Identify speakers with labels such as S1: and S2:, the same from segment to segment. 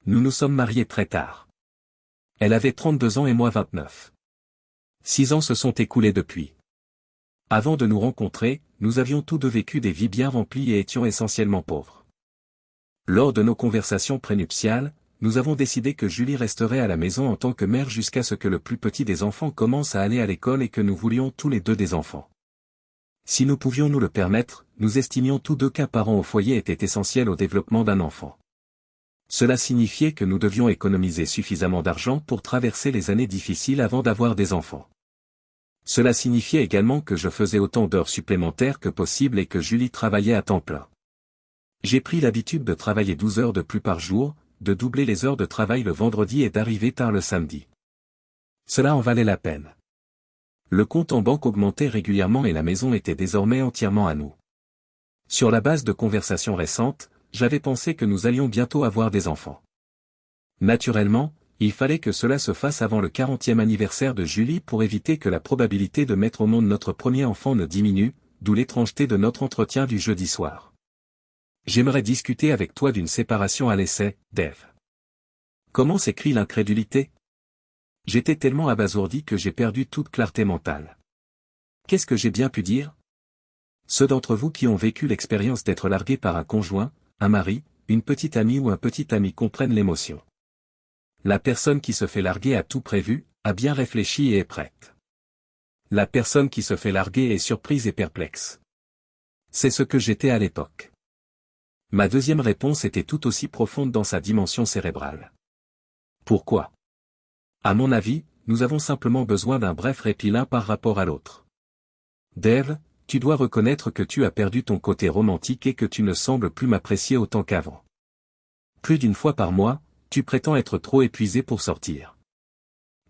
S1: Nous nous sommes mariés très tard. Elle avait 32 ans et moi 29. 6 ans se sont écoulés depuis. Avant de nous rencontrer, nous avions tous deux vécu des vies bien remplies et étions essentiellement pauvres. Lors de nos conversations prénuptiales, nous avons décidé que Julie resterait à la maison en tant que mère jusqu'à ce que le plus petit des enfants commence à aller à l'école et que nous voulions tous les deux des enfants. Si nous pouvions nous le permettre, nous estimions tous deux qu'un parent au foyer était essentiel au développement d'un enfant. Cela signifiait que nous devions économiser suffisamment d'argent pour traverser les années difficiles avant d'avoir des enfants. Cela signifiait également que je faisais autant d'heures supplémentaires que possible et que Julie travaillait à temps plein. J'ai pris l'habitude de travailler 12 heures de plus par jour, de doubler les heures de travail le vendredi et d'arriver tard le samedi. Cela en valait la peine. Le compte en banque augmentait régulièrement et la maison était désormais entièrement à nous. Sur la base de conversations récentes, j'avais pensé que nous allions bientôt avoir des enfants. Naturellement, il fallait que cela se fasse avant le 40e anniversaire de Julie pour éviter que la probabilité de mettre au monde notre premier enfant ne diminue, d'où l'étrangeté de notre entretien du jeudi soir. J'aimerais discuter avec toi d'une séparation à l'essai, Dave. Comment s'écrit l'incrédulité? J'étais tellement abasourdi que j'ai perdu toute clarté mentale. Qu'est-ce que j'ai bien pu dire? Ceux d'entre vous qui ont vécu l'expérience d'être largués par un conjoint, un mari, une petite amie ou un petit ami comprennent l'émotion. La personne qui se fait larguer a tout prévu, a bien réfléchi et est prête. La personne qui se fait larguer est surprise et perplexe. C'est ce que j'étais à l'époque. Ma deuxième réponse était tout aussi profonde dans sa dimension cérébrale. Pourquoi? À mon avis, nous avons simplement besoin d'un bref répit l'un par rapport à l'autre. Dave, tu dois reconnaître que tu as perdu ton côté romantique et que tu ne sembles plus m'apprécier autant qu'avant. Plus d'une fois par mois, tu prétends être trop épuisé pour sortir.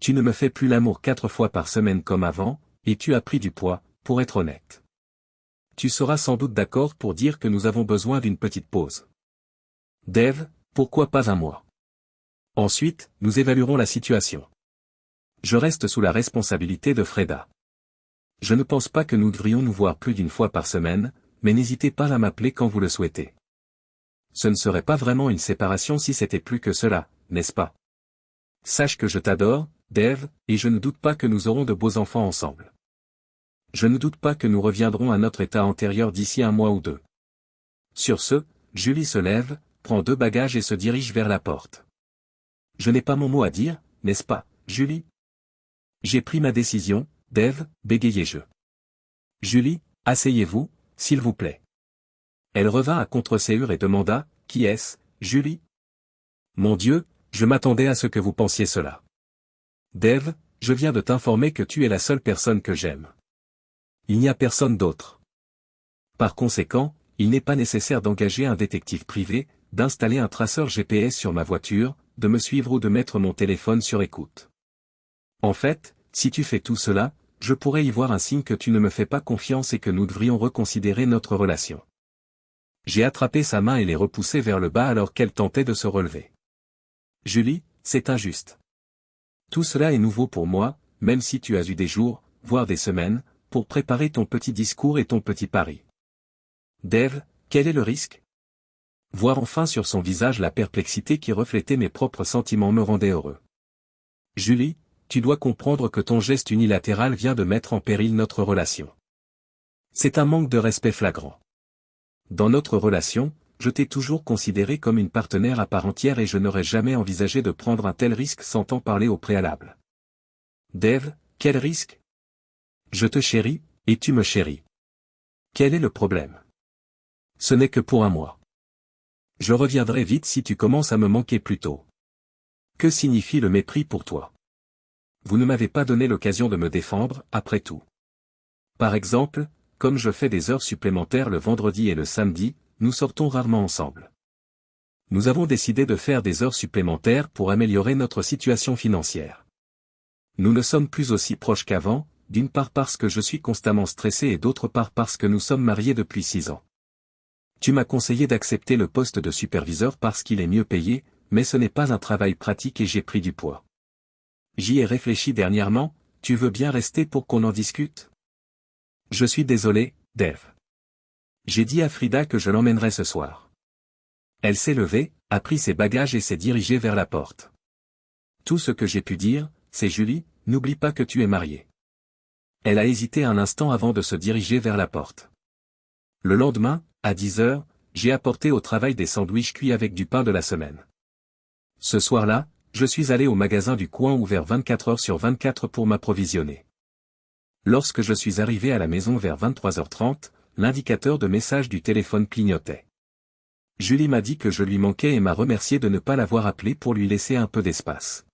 S1: Tu ne me fais plus l'amour 4 fois par semaine comme avant, et tu as pris du poids, pour être honnête. Tu seras sans doute d'accord pour dire que nous avons besoin d'une petite pause. Dave, pourquoi pas un mois? Ensuite, nous évaluerons la situation. Je reste sous la responsabilité de Freda. Je ne pense pas que nous devrions nous voir plus d'une fois par semaine, mais n'hésitez pas à m'appeler quand vous le souhaitez. Ce ne serait pas vraiment une séparation si c'était plus que cela, n'est-ce pas? Sache que je t'adore, Dave, et je ne doute pas que nous aurons de beaux enfants ensemble. Je ne doute pas que nous reviendrons à notre état antérieur d'ici un mois ou deux. Sur ce, Julie se lève, prend 2 bagages et se dirige vers la porte. Je n'ai pas mon mot à dire, n'est-ce pas, Julie? J'ai pris ma décision, Dave, bégayai-je. Julie, asseyez-vous, s'il vous plaît. Elle revint à contre-séhure et demanda, qui est-ce, Julie? Mon Dieu, je m'attendais à ce que vous pensiez cela. Dave, je viens de t'informer que tu es la seule personne que j'aime. Il n'y a personne d'autre. Par conséquent, il n'est pas nécessaire d'engager un détective privé, d'installer un traceur GPS sur ma voiture, de me suivre ou de mettre mon téléphone sur écoute. En fait, si tu fais tout cela, je pourrais y voir un signe que tu ne me fais pas confiance et que nous devrions reconsidérer notre relation. J'ai attrapé sa main et l'ai repoussée vers le bas alors qu'elle tentait de se relever. Julie, c'est injuste. Tout cela est nouveau pour moi, même si tu as eu des jours, voire des semaines, pour préparer ton petit discours et ton petit pari. Dave, quel est le risque? Voir enfin sur son visage la perplexité qui reflétait mes propres sentiments me rendait heureux. Julie, tu dois comprendre que ton geste unilatéral vient de mettre en péril notre relation. C'est un manque de respect flagrant. Dans notre relation, je t'ai toujours considéré comme une partenaire à part entière et je n'aurais jamais envisagé de prendre un tel risque sans t'en parler au préalable. Dave, quel risque? Je te chéris, et tu me chéris. Quel est le problème? Ce n'est que pour un mois. Je reviendrai vite si tu commences à me manquer plus tôt. Que signifie le mépris pour toi? Vous ne m'avez pas donné l'occasion de me défendre, après tout. Par exemple, comme je fais des heures supplémentaires le vendredi et le samedi, nous sortons rarement ensemble. Nous avons décidé de faire des heures supplémentaires pour améliorer notre situation financière. Nous ne sommes plus aussi proches qu'avant, d'une part parce que je suis constamment stressé et d'autre part parce que nous sommes mariés depuis 6 ans. Tu m'as conseillé d'accepter le poste de superviseur parce qu'il est mieux payé, mais ce n'est pas un travail pratique et j'ai pris du poids. J'y ai réfléchi dernièrement, tu veux bien rester pour qu'on en discute? Je suis désolé, Dave. J'ai dit à Frida que je l'emmènerai ce soir. Elle s'est levée, a pris ses bagages et s'est dirigée vers la porte. Tout ce que j'ai pu dire, c'est Julie, n'oublie pas que tu es mariée. Elle a hésité un instant avant de se diriger vers la porte. Le lendemain, à 10 heures, j'ai apporté au travail des sandwichs cuits avec du pain de la semaine. Ce soir-là, je suis allé au magasin du coin ouvert 24 heures sur 24 pour m'approvisionner. Lorsque je suis arrivé à la maison vers 23h30, l'indicateur de message du téléphone clignotait. Julie m'a dit que je lui manquais et m'a remercié de ne pas l'avoir appelé pour lui laisser un peu d'espace.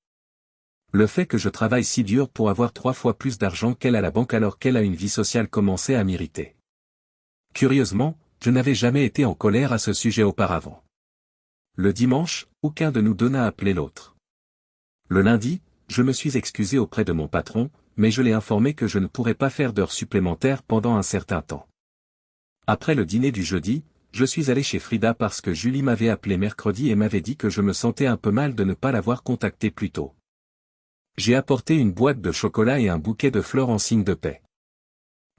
S1: Le fait que je travaille si dur pour avoir 3 fois plus d'argent qu'elle à la banque alors qu'elle a une vie sociale commençait à m'irriter. Curieusement, je n'avais jamais été en colère à ce sujet auparavant. Le dimanche, aucun de nous deux n'a appelé l'autre. Le lundi, je me suis excusé auprès de mon patron, mais je l'ai informé que je ne pourrais pas faire d'heures supplémentaires pendant un certain temps. Après le dîner du jeudi, je suis allé chez Frida parce que Julie m'avait appelé mercredi et m'avait dit que je me sentais un peu mal de ne pas l'avoir contactée plus tôt. J'ai apporté une boîte de chocolat et un bouquet de fleurs en signe de paix.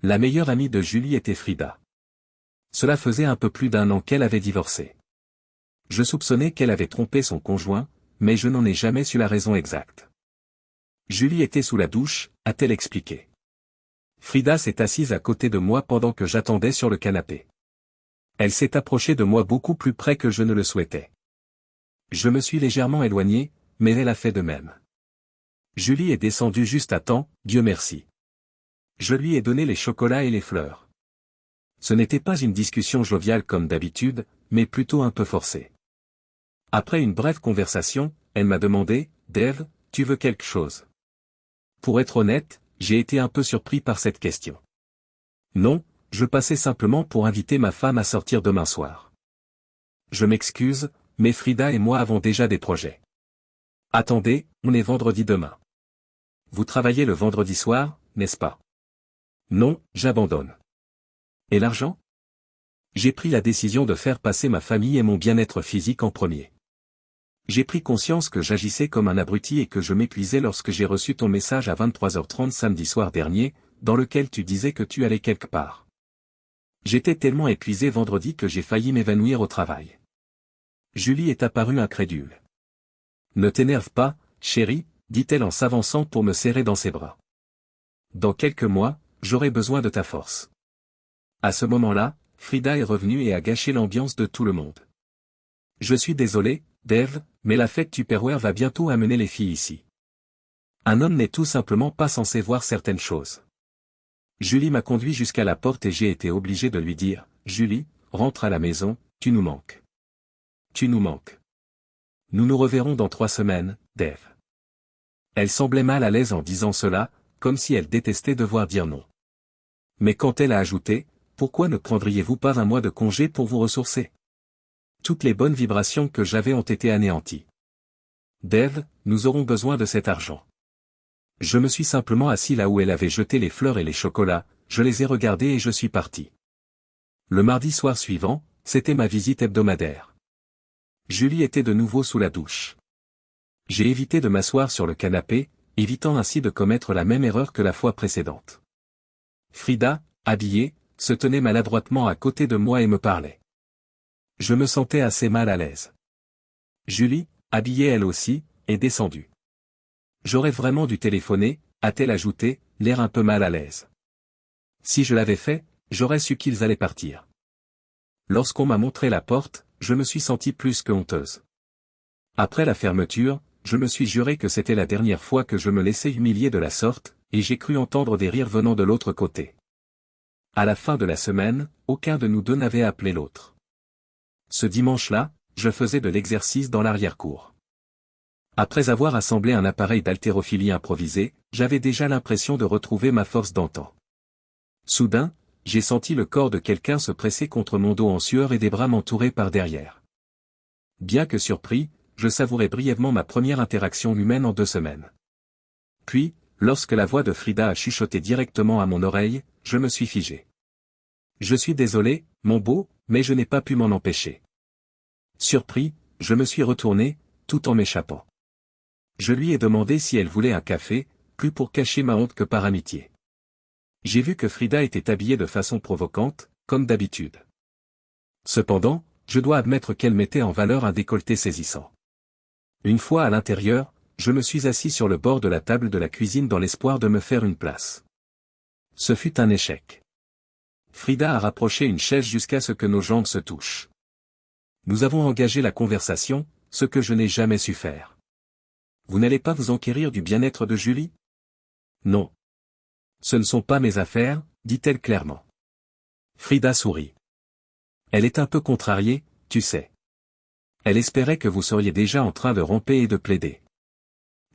S1: La meilleure amie de Julie était Frida. Cela faisait un peu plus d'1 an qu'elle avait divorcé. Je soupçonnais qu'elle avait trompé son conjoint, mais je n'en ai jamais su la raison exacte. Julie était sous la douche, a-t-elle expliqué. Frida s'est assise à côté de moi pendant que j'attendais sur le canapé. Elle s'est approchée de moi beaucoup plus près que je ne le souhaitais. Je me suis légèrement éloigné, mais elle a fait de même. Julie est descendue juste à temps, Dieu merci. Je lui ai donné les chocolats et les fleurs. Ce n'était pas une discussion joviale comme d'habitude, mais plutôt un peu forcée. Après une brève conversation, elle m'a demandé, « Dave, tu veux quelque chose ?» Pour être honnête, j'ai été un peu surpris par cette question. Non, je passais simplement pour inviter ma femme à sortir demain soir. Je m'excuse, mais Frida et moi avons déjà des projets. Attendez, on est vendredi demain. Vous travaillez le vendredi soir, n'est-ce pas? Non, j'abandonne. Et l'argent? J'ai pris la décision de faire passer ma famille et mon bien-être physique en premier. J'ai pris conscience que j'agissais comme un abruti et que je m'épuisais lorsque j'ai reçu ton message à 23h30 samedi soir dernier, dans lequel tu disais que tu allais quelque part. J'étais tellement épuisé vendredi que j'ai failli m'évanouir au travail. Julie est apparue incrédule. Ne t'énerve pas, chérie, dit-elle en s'avançant pour me serrer dans ses bras. Dans quelques mois, j'aurai besoin de ta force. À ce moment-là, Frida est revenue et a gâché l'ambiance de tout le monde. Je suis désolé, Dave, mais la fête Tupperware va bientôt amener les filles ici. Un homme n'est tout simplement pas censé voir certaines choses. Julie m'a conduit jusqu'à la porte et j'ai été obligé de lui dire, « Julie, rentre à la maison, tu nous manques. Tu nous manques. Nous nous reverrons dans 3 semaines, Dave. » Elle semblait mal à l'aise en disant cela, comme si elle détestait devoir dire non. Mais quand elle a ajouté, « Pourquoi ne prendriez-vous pas 1 mois de congé pour vous ressourcer ? Toutes les bonnes vibrations que j'avais ont été anéanties. Dave, nous aurons besoin de cet argent. » Je me suis simplement assis là où elle avait jeté les fleurs et les chocolats, je les ai regardés et je suis parti. Le mardi soir suivant, c'était ma visite hebdomadaire. Julie était de nouveau sous la douche. J'ai évité de m'asseoir sur le canapé, évitant ainsi de commettre la même erreur que la fois précédente. Frida, habillée, se tenait maladroitement à côté de moi et me parlait. Je me sentais assez mal à l'aise. Julie, habillée elle aussi, est descendue. J'aurais vraiment dû téléphoner, a-t-elle ajouté, l'air un peu mal à l'aise. Si je l'avais fait, j'aurais su qu'ils allaient partir. Lorsqu'on m'a montré la porte, je me suis sentie plus que honteuse. Après la fermeture, je me suis juré que c'était la dernière fois que je me laissais humilier de la sorte, et j'ai cru entendre des rires venant de l'autre côté. À la fin de la semaine, aucun de nous deux n'avait appelé l'autre. Ce dimanche-là, je faisais de l'exercice dans l'arrière-cour. Après avoir assemblé un appareil d'haltérophilie improvisé, j'avais déjà l'impression de retrouver ma force d'antan. Soudain, j'ai senti le corps de quelqu'un se presser contre mon dos en sueur et des bras m'entourer par derrière. Bien que surpris, je savourais brièvement ma première interaction humaine en 2 semaines. Puis, lorsque la voix de Frida a chuchoté directement à mon oreille, je me suis figé. Je suis désolé, mon beau, mais je n'ai pas pu m'en empêcher. Surpris, je me suis retourné, tout en m'échappant. Je lui ai demandé si elle voulait un café, plus pour cacher ma honte que par amitié. J'ai vu que Frida était habillée de façon provocante, comme d'habitude. Cependant, je dois admettre qu'elle mettait en valeur un décolleté saisissant. Une fois à l'intérieur, je me suis assis sur le bord de la table de la cuisine dans l'espoir de me faire une place. Ce fut un échec. Frida a rapproché une chaise jusqu'à ce que nos jambes se touchent. Nous avons engagé la conversation, ce que je n'ai jamais su faire. Vous n'allez pas vous enquérir du bien-être de Julie? Non. Ce ne sont pas mes affaires, dit-elle clairement. Frida sourit. Elle est un peu contrariée, tu sais. Elle espérait que vous seriez déjà en train de ramper et de plaider.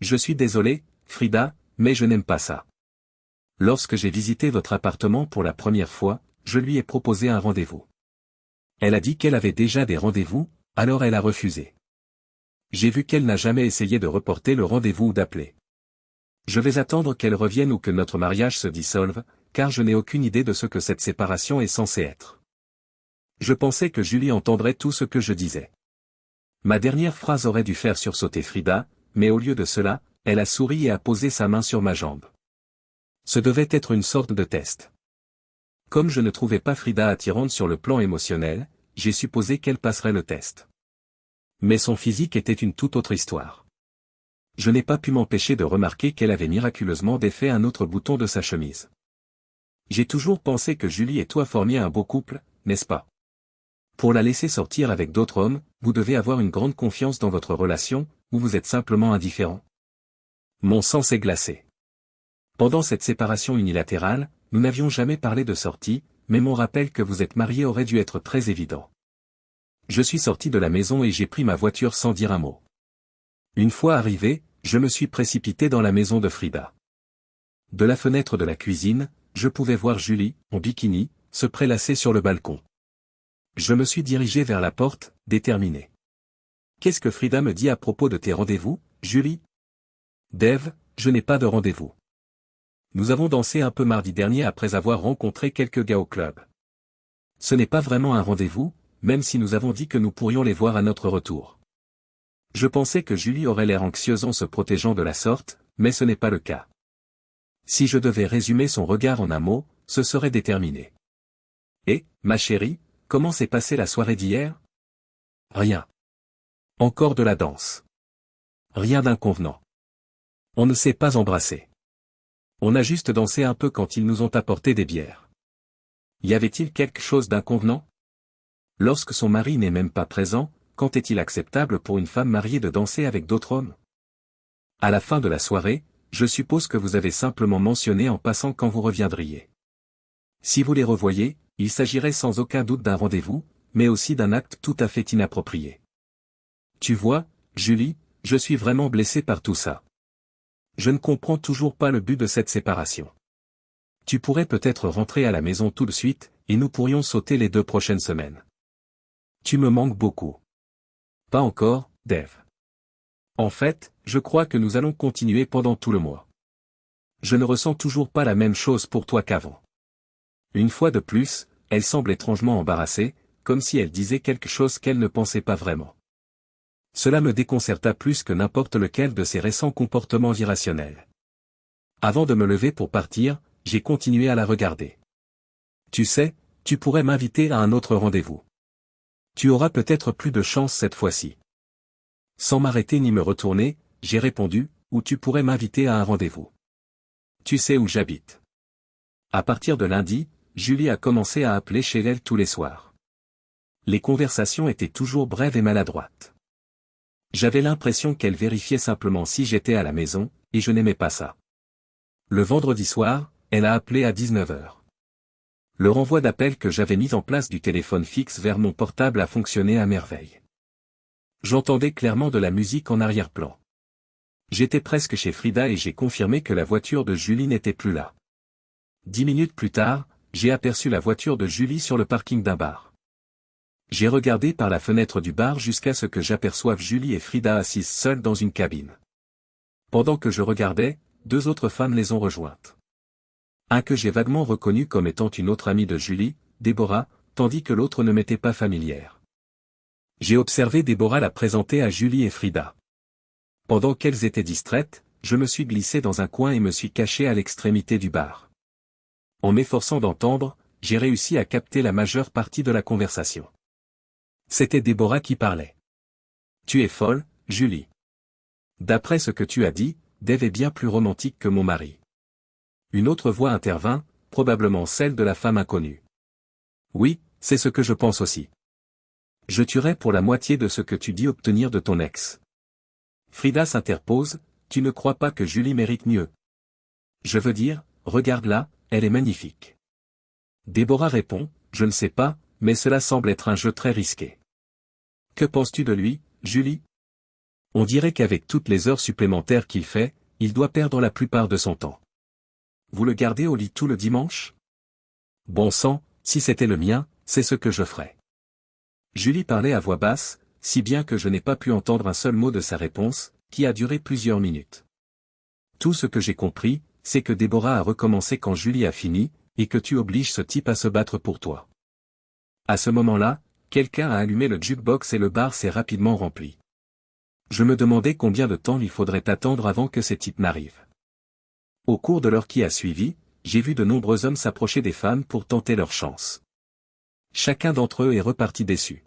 S1: Je suis désolé, Frida, mais je n'aime pas ça. Lorsque j'ai visité votre appartement pour la première fois, je lui ai proposé un rendez-vous. Elle a dit qu'elle avait déjà des rendez-vous, alors elle a refusé. J'ai vu qu'elle n'a jamais essayé de reporter le rendez-vous ou d'appeler. Je vais attendre qu'elle revienne ou que notre mariage se dissolve, car je n'ai aucune idée de ce que cette séparation est censée être. Je pensais que Julie entendrait tout ce que je disais. Ma dernière phrase aurait dû faire sursauter Frida, mais au lieu de cela, elle a souri et a posé sa main sur ma jambe. Ce devait être une sorte de test. Comme je ne trouvais pas Frida attirante sur le plan émotionnel, j'ai supposé qu'elle passerait le test. Mais son physique était une toute autre histoire. Je n'ai pas pu m'empêcher de remarquer qu'elle avait miraculeusement défait un autre bouton de sa chemise. J'ai toujours pensé que Julie et toi formiez un beau couple, n'est-ce pas? Pour la laisser sortir avec d'autres hommes, vous devez avoir une grande confiance dans votre relation, ou vous êtes simplement indifférent. Mon sang s'est glacé. Pendant cette séparation unilatérale, nous n'avions jamais parlé de sortie, mais mon rappel que vous êtes mariés aurait dû être très évident. Je suis sorti de la maison et j'ai pris ma voiture sans dire un mot. Une fois arrivé, je me suis précipité dans la maison de Frida. De la fenêtre de la cuisine, je pouvais voir Julie, en bikini, se prélasser sur le balcon. Je me suis dirigé vers la porte, déterminé. Qu'est-ce que Frida me dit à propos de tes rendez-vous, Julie? Dave, je n'ai pas de rendez-vous. Nous avons dansé un peu mardi dernier après avoir rencontré quelques gars au club. Ce n'est pas vraiment un rendez-vous, même si nous avons dit que nous pourrions les voir à notre retour. Je pensais que Julie aurait l'air anxieuse en se protégeant de la sorte, mais ce n'est pas le cas. Si je devais résumer son regard en un mot, ce serait déterminé. Et, ma chérie, comment s'est passée la soirée d'hier? Rien. Encore de la danse. Rien d'inconvenant. On ne s'est pas embrassé. On a juste dansé un peu quand ils nous ont apporté des bières. Y avait-il quelque chose d'inconvenant? Lorsque son mari n'est même pas présent, quand est-il acceptable pour une femme mariée de danser avec d'autres hommes? À la fin de la soirée, je suppose que vous avez simplement mentionné en passant quand vous reviendriez. Si vous les revoyez, il s'agirait sans aucun doute d'un rendez-vous, mais aussi d'un acte tout à fait inapproprié. Tu vois, Julie, je suis vraiment blessé par tout ça. Je ne comprends toujours pas le but de cette séparation. Tu pourrais peut-être rentrer à la maison tout de suite, et nous pourrions sauter les 2 prochaines semaines. Tu me manques beaucoup. Pas encore, Dave. En fait, je crois que nous allons continuer pendant tout le mois. Je ne ressens toujours pas la même chose pour toi qu'avant. Une fois de plus, elle semble étrangement embarrassée, comme si elle disait quelque chose qu'elle ne pensait pas vraiment. Cela me déconcerta plus que n'importe lequel de ses récents comportements irrationnels. Avant de me lever pour partir, j'ai continué à la regarder. Tu sais, tu pourrais m'inviter à un autre rendez-vous. Tu auras peut-être plus de chance cette fois-ci. Sans m'arrêter ni me retourner, j'ai répondu, ou tu pourrais m'inviter à un rendez-vous. Tu sais où j'habite. À partir de lundi, Julie a commencé à appeler chez elle tous les soirs. Les conversations étaient toujours brèves et maladroites. J'avais l'impression qu'elle vérifiait simplement si j'étais à la maison, et je n'aimais pas ça. Le vendredi soir, elle a appelé à 19 h. Le renvoi d'appel que j'avais mis en place du téléphone fixe vers mon portable a fonctionné à merveille. J'entendais clairement de la musique en arrière-plan. J'étais presque chez Frida et j'ai confirmé que la voiture de Julie n'était plus là. 10 minutes plus tard, j'ai aperçu la voiture de Julie sur le parking d'un bar. J'ai regardé par la fenêtre du bar jusqu'à ce que j'aperçoive Julie et Frida assises seules dans une cabine. Pendant que je regardais, 2 autres femmes les ont rejointes. Un que j'ai vaguement reconnu comme étant une autre amie de Julie, Déborah, tandis que l'autre ne m'était pas familière. J'ai observé Déborah la présenter à Julie et Frida. Pendant qu'elles étaient distraites, je me suis glissé dans un coin et me suis caché à l'extrémité du bar. En m'efforçant d'entendre, j'ai réussi à capter la majeure partie de la conversation. C'était Déborah qui parlait. Tu es folle, Julie. D'après ce que tu as dit, Dave est bien plus romantique que mon mari. Une autre voix intervint, probablement celle de la femme inconnue. Oui, c'est ce que je pense aussi. Je tuerais pour la moitié de ce que tu dis obtenir de ton ex. Frida s'interpose, tu ne crois pas que Julie mérite mieux? Je veux dire, regarde-la, elle est magnifique. Déborah répond, je ne sais pas, mais cela semble être un jeu très risqué. Que penses-tu de lui, Julie? On dirait qu'avec toutes les heures supplémentaires qu'il fait, il doit perdre la plupart de son temps. Vous le gardez au lit tout le dimanche? Bon sang, si c'était le mien, c'est ce que je ferais. Julie parlait à voix basse, si bien que je n'ai pas pu entendre un seul mot de sa réponse, qui a duré plusieurs minutes. Tout ce que j'ai compris, c'est que Déborah a recommencé quand Julie a fini, et que tu obliges ce type à se battre pour toi. À ce moment-là, quelqu'un a allumé le jukebox et le bar s'est rapidement rempli. Je me demandais combien de temps il faudrait attendre avant que ces types n'arrivent. Au cours de l'heure qui a suivi, j'ai vu de nombreux hommes s'approcher des femmes pour tenter leur chance. Chacun d'entre eux est reparti déçu.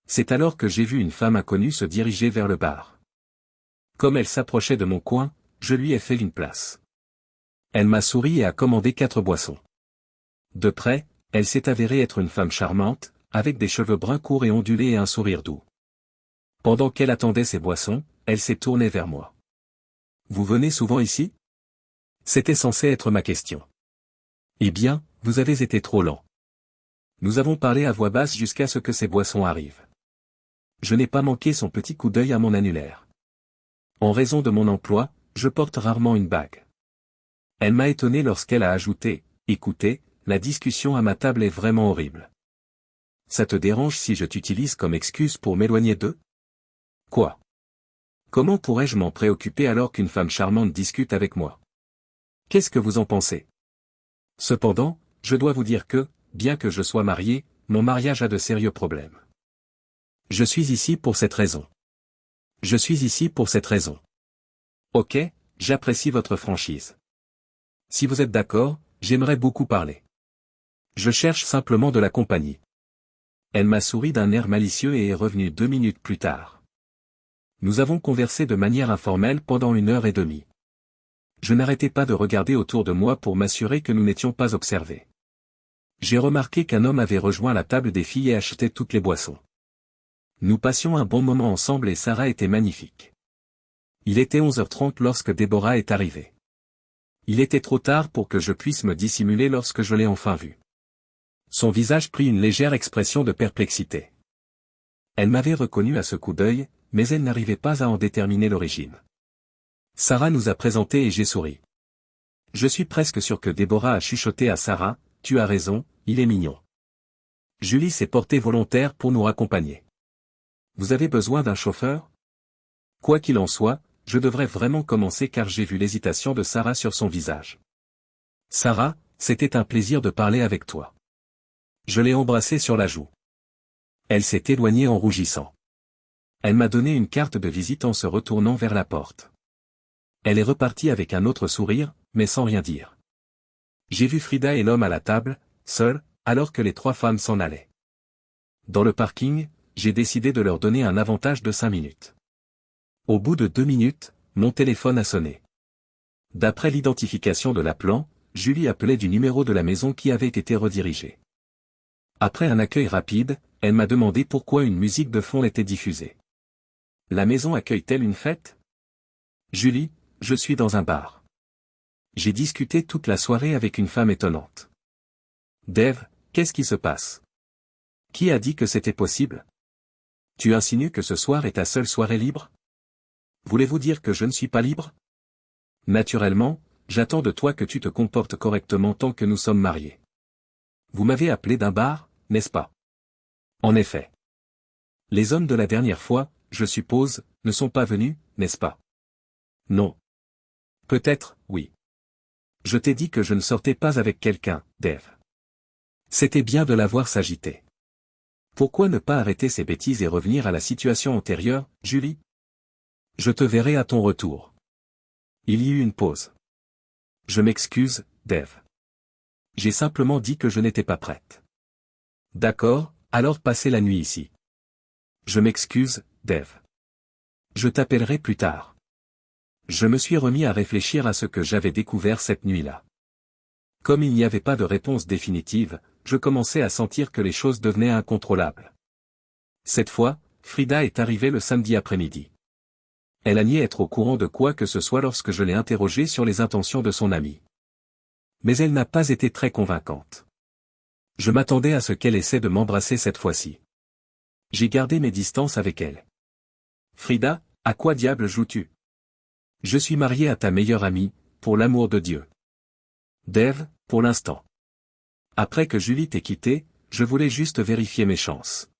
S1: C'est alors que j'ai vu une femme inconnue se diriger vers le bar. Comme elle s'approchait de mon coin, je lui ai fait une place. Elle m'a souri et a commandé 4 boissons. De près, elle s'est avérée être une femme charmante, avec des cheveux bruns courts et ondulés et un sourire doux. Pendant qu'elle attendait ses boissons, elle s'est tournée vers moi. Vous venez souvent ici? C'était censé être ma question. Eh bien, vous avez été trop lent. Nous avons parlé à voix basse jusqu'à ce que ces boissons arrivent. Je n'ai pas manqué son petit coup d'œil à mon annulaire. En raison de mon emploi, je porte rarement une bague. Elle m'a étonné lorsqu'elle a ajouté, écoutez, la discussion à ma table est vraiment horrible. Ça te dérange si je t'utilise comme excuse pour m'éloigner d'eux? Quoi? Comment pourrais-je m'en préoccuper alors qu'une femme charmante discute avec moi? Qu'est-ce que vous en pensez? Cependant, je dois vous dire que, bien que je sois marié, mon mariage a de sérieux problèmes. Je suis ici pour cette raison. Je suis ici pour cette raison. Ok, j'apprécie votre franchise. Si vous êtes d'accord, j'aimerais beaucoup parler. Je cherche simplement de la compagnie. Elle m'a souri d'un air malicieux et est revenue 2 minutes plus tard. Nous avons conversé de manière informelle pendant 1 heure et demie. Je n'arrêtais pas de regarder autour de moi pour m'assurer que nous n'étions pas observés. J'ai remarqué qu'un homme avait rejoint la table des filles et acheté toutes les boissons. Nous passions un bon moment ensemble et Sarah était magnifique. Il était 11h30 lorsque Déborah est arrivée. Il était trop tard pour que je puisse me dissimuler lorsque je l'ai enfin vue. Son visage prit une légère expression de perplexité. Elle m'avait reconnu à ce coup d'œil, mais elle n'arrivait pas à en déterminer l'origine. Sarah nous a présentés et j'ai souri. Je suis presque sûr que Déborah a chuchoté à Sarah, tu as raison, il est mignon. Julie s'est portée volontaire pour nous raccompagner. Vous avez besoin d'un chauffeur? Quoi qu'il en soit, je devrais vraiment commencer car j'ai vu l'hésitation de Sarah sur son visage. Sarah, c'était un plaisir de parler avec toi. Je l'ai embrassée sur la joue. Elle s'est éloignée en rougissant. Elle m'a donné une carte de visite en se retournant vers la porte. Elle est repartie avec un autre sourire, mais sans rien dire. J'ai vu Frida et l'homme à la table, seuls, alors que les 3 femmes s'en allaient. Dans le parking, j'ai décidé de leur donner un avantage de 5 minutes. Au bout de 2 minutes, mon téléphone a sonné. D'après l'identification de l'appelant, Julie appelait du numéro de la maison qui avait été redirigé. Après un accueil rapide, elle m'a demandé pourquoi une musique de fond était diffusée. La maison accueille-t-elle une fête? Julie, je suis dans un bar. J'ai discuté toute la soirée avec une femme étonnante. Dave, qu'est-ce qui se passe? Qui a dit que c'était possible? Tu insinues que ce soir est ta seule soirée libre? Voulez-vous dire que je ne suis pas libre? Naturellement, j'attends de toi que tu te comportes correctement tant que nous sommes mariés. Vous m'avez appelé d'un bar, n'est-ce pas? En effet. Les hommes de la dernière fois, je suppose, ne sont pas venus, n'est-ce pas? Non. Peut-être, oui. Je t'ai dit que je ne sortais pas avec quelqu'un, Dave. C'était bien de la voir s'agiter. Pourquoi ne pas arrêter ces bêtises et revenir à la situation antérieure, Julie? Je te verrai à ton retour. Il y eut une pause. Je m'excuse, Dave. J'ai simplement dit que je n'étais pas prête. D'accord, alors passez la nuit ici. Je m'excuse, Dave. Je t'appellerai plus tard. Je me suis remis à réfléchir à ce que j'avais découvert cette nuit-là. Comme il n'y avait pas de réponse définitive, je commençais à sentir que les choses devenaient incontrôlables. Cette fois, Frida est arrivée le samedi après-midi. Elle a nié être au courant de quoi que ce soit lorsque je l'ai interrogée sur les intentions de son amie. Mais elle n'a pas été très convaincante. Je m'attendais à ce qu'elle essaie de m'embrasser cette fois-ci. J'ai gardé mes distances avec elle. Frida, à quoi diable joues-tu? Je suis marié à ta meilleure amie, pour l'amour de Dieu. Dave, pour l'instant. Après que Julie t'ait quitté, je voulais juste vérifier mes chances.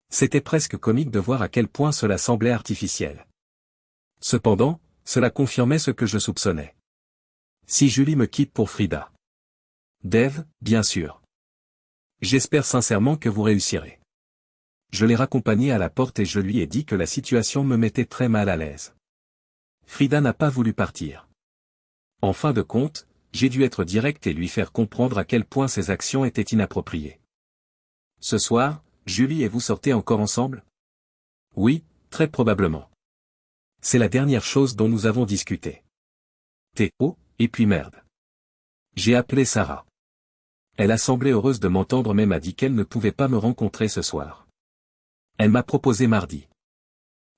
S1: C'était presque comique de voir à quel point cela semblait artificiel. Cependant, cela confirmait ce que je soupçonnais. Si Julie me quitte pour Frida. Dave, bien sûr. J'espère sincèrement que vous réussirez. Je l'ai raccompagnée à la porte et je lui ai dit que la situation me mettait très mal à l'aise. Frida n'a pas voulu partir. En fin de compte, j'ai dû être direct et lui faire comprendre à quel point ses actions étaient inappropriées. Ce soir, Julie et vous sortez encore ensemble? Oui, très probablement. C'est la dernière chose dont nous avons discuté. Oh, et puis merde. J'ai appelé Sarah. Elle a semblé heureuse de m'entendre mais m'a dit qu'elle ne pouvait pas me rencontrer ce soir. Elle m'a proposé mardi.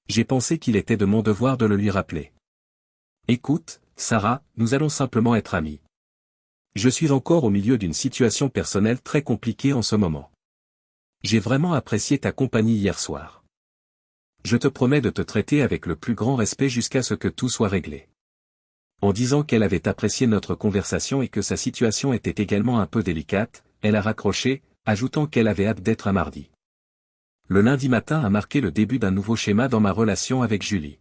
S1: J'ai pensé qu'il était de mon devoir de le lui rappeler. Écoute, Sarah, nous allons simplement être amis. Je suis encore au milieu d'une situation personnelle très compliquée en ce moment. J'ai vraiment apprécié ta compagnie hier soir. Je te promets de te traiter avec le plus grand respect jusqu'à ce que tout soit réglé. En disant qu'elle avait apprécié notre conversation et que sa situation était également un peu délicate, elle a raccroché, ajoutant qu'elle avait hâte d'être à mardi. Le lundi matin a marqué le début d'un nouveau schéma dans ma relation avec Julie.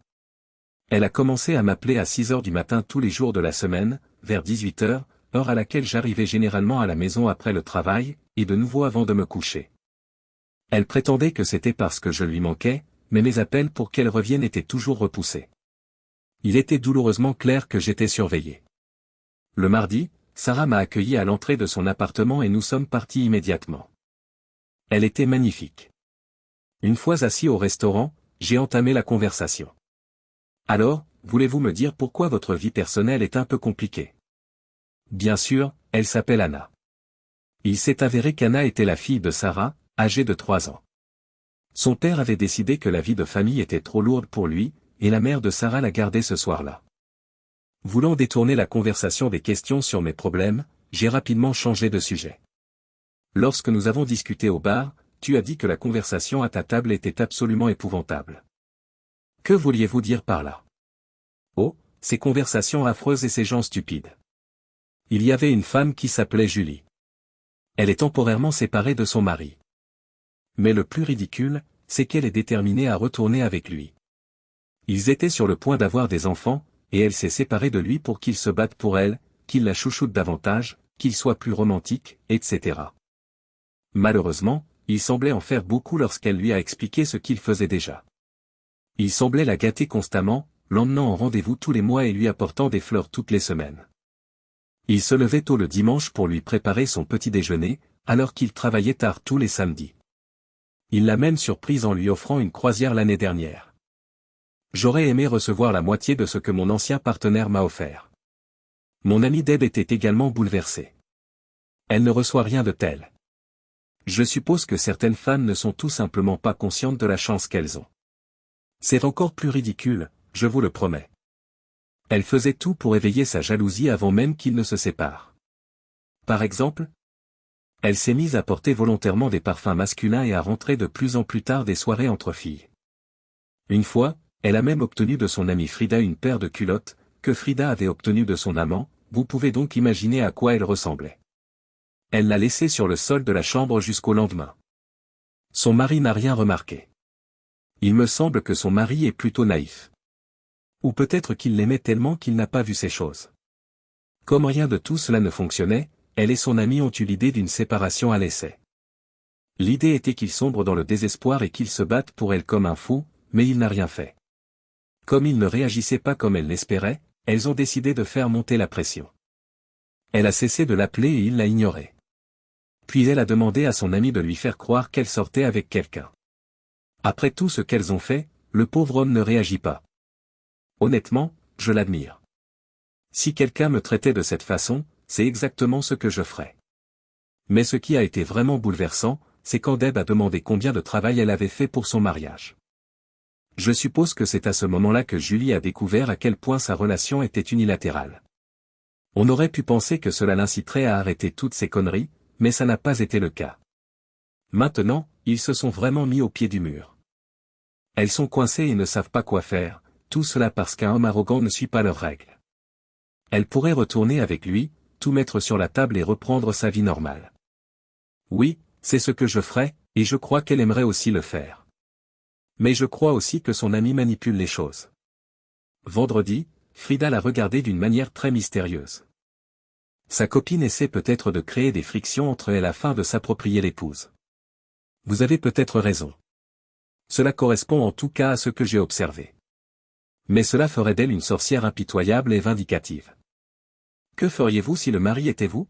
S1: Elle a commencé à m'appeler à 6 heures du matin tous les jours de la semaine, vers 18 heures, heure à laquelle j'arrivais généralement à la maison après le travail, et de nouveau avant de me coucher. Elle prétendait que c'était parce que je lui manquais, mais mes appels pour qu'elle revienne étaient toujours repoussés. Il était douloureusement clair que j'étais surveillé. Le mardi, Sarah m'a accueilli à l'entrée de son appartement et nous sommes partis immédiatement. Elle était magnifique. Une fois assis au restaurant, j'ai entamé la conversation. Alors, voulez-vous me dire pourquoi votre vie personnelle est un peu compliquée? Bien sûr, elle s'appelle Anna. Il s'est avéré qu'Anna était la fille de Sarah, âgée de 3 ans. Son père avait décidé que la vie de famille était trop lourde pour lui, et la mère de Sarah l'a gardée ce soir-là. Voulant détourner la conversation des questions sur mes problèmes, j'ai rapidement changé de sujet. Lorsque nous avons discuté au bar, tu as dit que la conversation à ta table était absolument épouvantable. Que vouliez-vous dire par là? Oh, ces conversations affreuses et ces gens stupides. Il y avait une femme qui s'appelait Julie. Elle est temporairement séparée de son mari. Mais le plus ridicule, c'est qu'elle est déterminée à retourner avec lui. Ils étaient sur le point d'avoir des enfants, et elle s'est séparée de lui pour qu'il se batte pour elle, qu'il la chouchoute davantage, qu'il soit plus romantique, etc. Malheureusement, il semblait en faire beaucoup lorsqu'elle lui a expliqué ce qu'il faisait déjà. Il semblait la gâter constamment, l'emmenant en rendez-vous tous les mois et lui apportant des fleurs toutes les semaines. Il se levait tôt le dimanche pour lui préparer son petit déjeuner, alors qu'il travaillait tard tous les samedis. Il l'a même surprise en lui offrant une croisière l'année dernière. J'aurais aimé recevoir la moitié de ce que mon ancien partenaire m'a offert. Mon amie Deb était également bouleversée. Elle ne reçoit rien de tel. Je suppose que certaines femmes ne sont tout simplement pas conscientes de la chance qu'elles ont. C'est encore plus ridicule, je vous le promets. Elle faisait tout pour éveiller sa jalousie avant même qu'ils ne se séparent. Par exemple, elle s'est mise à porter volontairement des parfums masculins et à rentrer de plus en plus tard des soirées entre filles. Une fois, elle a même obtenu de son amie Frida une paire de culottes, que Frida avait obtenues de son amant, vous pouvez donc imaginer à quoi elle ressemblait. Elle l'a laissée sur le sol de la chambre jusqu'au lendemain. Son mari n'a rien remarqué. Il me semble que son mari est plutôt naïf. Ou peut-être qu'il l'aimait tellement qu'il n'a pas vu ces choses. Comme rien de tout cela ne fonctionnait, elle et son ami ont eu l'idée d'une séparation à l'essai. L'idée était qu'il sombre dans le désespoir et qu'il se batte pour elle comme un fou, mais il n'a rien fait. Comme il ne réagissait pas comme elle l'espérait, elles ont décidé de faire monter la pression. Elle a cessé de l'appeler et il l'a ignorée. Puis elle a demandé à son ami de lui faire croire qu'elle sortait avec quelqu'un. Après tout ce qu'elles ont fait, le pauvre homme ne réagit pas. Honnêtement, je l'admire. Si quelqu'un me traitait de cette façon, c'est exactement ce que je ferais. Mais ce qui a été vraiment bouleversant, c'est quand Deb a demandé combien de travail elle avait fait pour son mariage. Je suppose que c'est à ce moment-là que Julie a découvert à quel point sa relation était unilatérale. On aurait pu penser que cela l'inciterait à arrêter toutes ces conneries, mais ça n'a pas été le cas. Maintenant, ils se sont vraiment mis au pied du mur. Elles sont coincées et ne savent pas quoi faire, tout cela parce qu'un homme arrogant ne suit pas leurs règles. Elle pourrait retourner avec lui, tout mettre sur la table et reprendre sa vie normale. Oui, c'est ce que je ferais, et je crois qu'elle aimerait aussi le faire. Mais je crois aussi que son ami manipule les choses. Vendredi, Frida l'a regardé d'une manière très mystérieuse. Sa copine essaie peut-être de créer des frictions entre elles afin de s'approprier l'épouse. Vous avez peut-être raison. Cela correspond en tout cas à ce que j'ai observé. Mais cela ferait d'elle une sorcière impitoyable et vindicative. Que feriez-vous si le mari était vous?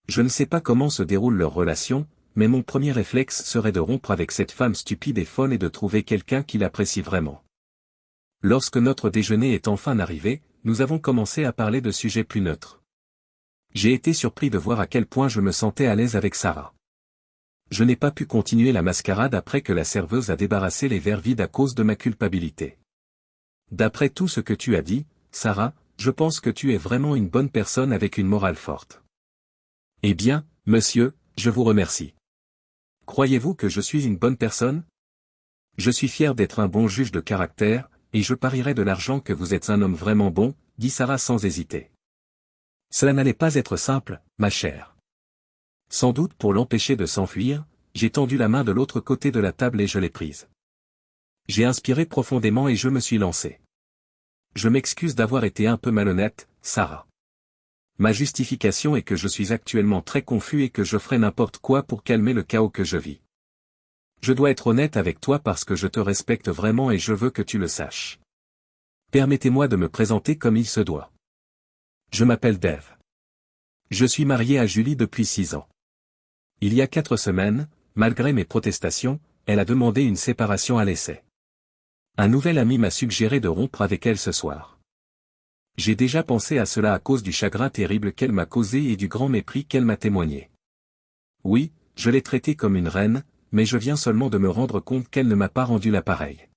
S1: Je ne sais pas comment se déroule leur relation, mais mon premier réflexe serait de rompre avec cette femme stupide et folle et de trouver quelqu'un qui l'apprécie vraiment. Lorsque notre déjeuner est enfin arrivé, nous avons commencé à parler de sujets plus neutres. J'ai été surpris de voir à quel point je me sentais à l'aise avec Sarah. Je n'ai pas pu continuer la mascarade après que la serveuse a débarrassé les verres vides à cause de ma culpabilité. D'après tout ce que tu as dit, Sarah, je pense que tu es vraiment une bonne personne avec une morale forte. Eh bien, monsieur, je vous remercie. Croyez-vous que je suis une bonne personne? Je suis fier d'être un bon juge de caractère, et je parierais de l'argent que vous êtes un homme vraiment bon, dit Sarah sans hésiter. Cela n'allait pas être simple, ma chère. Sans doute pour l'empêcher de s'enfuir, j'ai tendu la main de l'autre côté de la table et je l'ai prise. J'ai inspiré profondément et je me suis lancé. Je m'excuse d'avoir été un peu malhonnête, Sarah. Ma justification est que je suis actuellement très confus et que je ferai n'importe quoi pour calmer le chaos que je vis. Je dois être honnête avec toi parce que je te respecte vraiment et je veux que tu le saches. Permettez-moi de me présenter comme il se doit. Je m'appelle Dave. Je suis marié à Julie depuis 6 ans. Il y a 4 semaines, malgré mes protestations, elle a demandé une séparation à l'essai. Un nouvel ami m'a suggéré de rompre avec elle ce soir. J'ai déjà pensé à cela à cause du chagrin terrible qu'elle m'a causé et du grand mépris qu'elle m'a témoigné. Oui, je l'ai traitée comme une reine, mais je viens seulement de me rendre compte qu'elle ne m'a pas rendu l'appareil.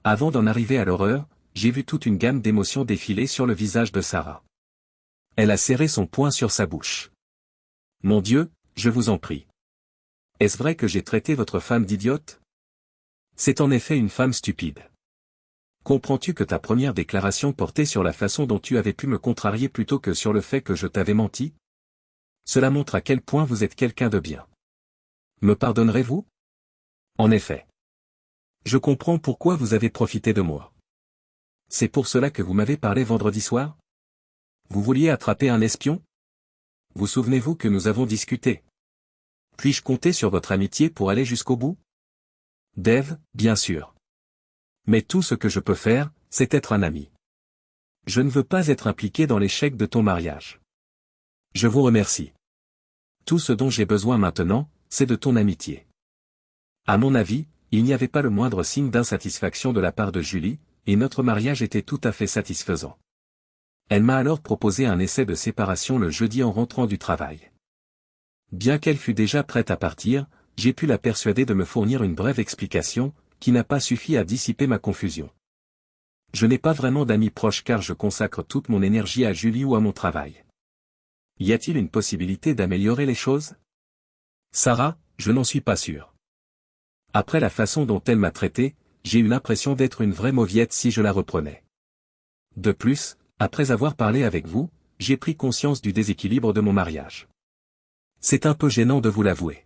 S1: Avant d'en arriver à l'horreur, j'ai vu toute une gamme d'émotions défiler sur le visage de Sarah. Elle a serré son poing sur sa bouche. Mon Dieu, je vous en prie. Est-ce vrai que j'ai traité votre femme d'idiote? C'est en effet une femme stupide. Comprends-tu que ta première déclaration portait sur la façon dont tu avais pu me contrarier plutôt que sur le fait que je t'avais menti? Cela montre à quel point vous êtes quelqu'un de bien. Me pardonnerez-vous? En effet. Je comprends pourquoi vous avez profité de moi. C'est pour cela que vous m'avez parlé vendredi soir? Vous vouliez attraper un espion? Vous souvenez-vous que nous avons discuté? Puis-je compter sur votre amitié pour aller jusqu'au bout? Dave, bien sûr. Mais tout ce que je peux faire, c'est être un ami. Je ne veux pas être impliqué dans l'échec de ton mariage. Je vous remercie. Tout ce dont j'ai besoin maintenant, c'est de ton amitié. À mon avis, il n'y avait pas le moindre signe d'insatisfaction de la part de Julie, et notre mariage était tout à fait satisfaisant. Elle m'a alors proposé un essai de séparation le jeudi en rentrant du travail. Bien qu'elle fût déjà prête à partir, j'ai pu la persuader de me fournir une brève explication, qui n'a pas suffi à dissiper ma confusion. Je n'ai pas vraiment d'amis proches car je consacre toute mon énergie à Julie ou à mon travail. Y a-t-il une possibilité d'améliorer les choses? Sarah, je n'en suis pas sûr. Après la façon dont elle m'a traité, j'ai eu l'impression d'être une vraie mauviette si je la reprenais. De plus, après avoir parlé avec vous, j'ai pris conscience du déséquilibre de mon mariage. C'est un peu gênant de vous l'avouer.